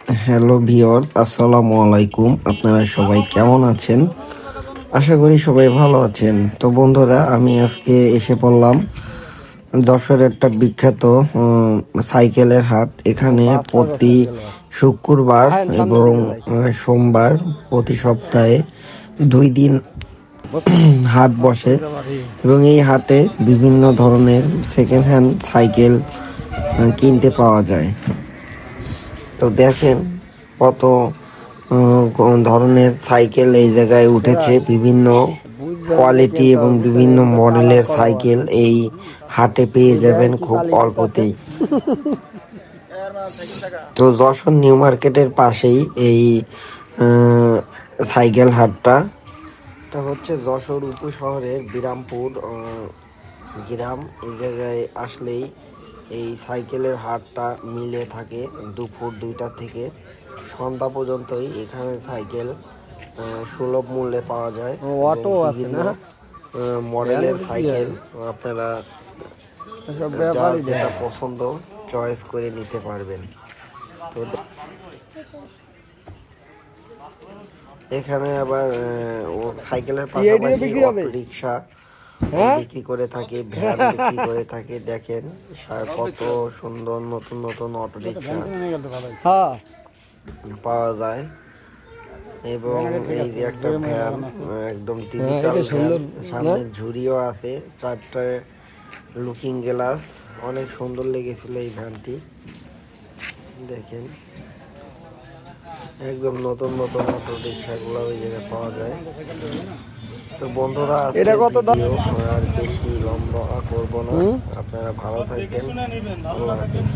Hello viewers, আসসালামু আলাইকুম। আপনারা সবাই কেমন আছেন? আশা করি সবাই ভালো আছেন। তো বন্ধুরা, আমি আজকে এসে পড়লাম যশোরের একটা বিখ্যাত সাইকেলের হাট। এখানে প্রতি শুক্রবার এবং সোমবার প্রতি সপ্তাহে 2 দিন হাট বসে এবং এই হাটে বিভিন্ন ধরনের সেকেন্ড হ্যান্ড সাইকেল কিনতে পাওয়া যায়। তো দেখেন কত ধরনের সাইকেল এই জায়গায় উঠেছে। বিভিন্ন কোয়ালিটি এবং বিভিন্ন মডেলের সাইকেল এই হাটে পেয়ে যাবেন খুব অল্পতেই। তো যশোর নিউ মার্কেটের পাশেই এই সাইকেল হাটটা। এটা হচ্ছে যশোর উপশহরের বিরামপুর গ্রাম। এই জায়গায় আসলেই এই সাইকেলের হাটটা মিলে থাকে দুপুর 2টা থেকে সন্ধ্যা পর্যন্তই। এখানে সাইকেল সুলভ মূল্যে পাওয়া যায়। অটো আছে না, মডেলের সাইকেল আপনারা যার যেটা পছন্দ চয়েস করে নিতে পারবেন। তো এখানে আবার সাইকেলের পাশাপাশি অটো রিক্সা বিক্রি করে থাকে, ভ্যান বিক্রি করে থাকে। দেখেন কত সুন্দর নতুন নতুন অটো রিক্সা পাওয়া যায়। এবং এই যে একটা ভ্যান, একদম ডিজিটাল ভ্যান, সামনে ঝুড়িও আছে, 4টে লুকিং গ্লাস। অনেক সুন্দর লেগেছিল এই ভ্যানটি। দেখেন একদম নতুন নতুন অটো রিক্সাগুলো ওই জায়গায় পাওয়া যায়। তো বন্ধুরা, আজকে ভিডিও আর বেশি লম্বা করব না। আপনারা ভালো থাকবেন। আল্লাহ হাফেজ।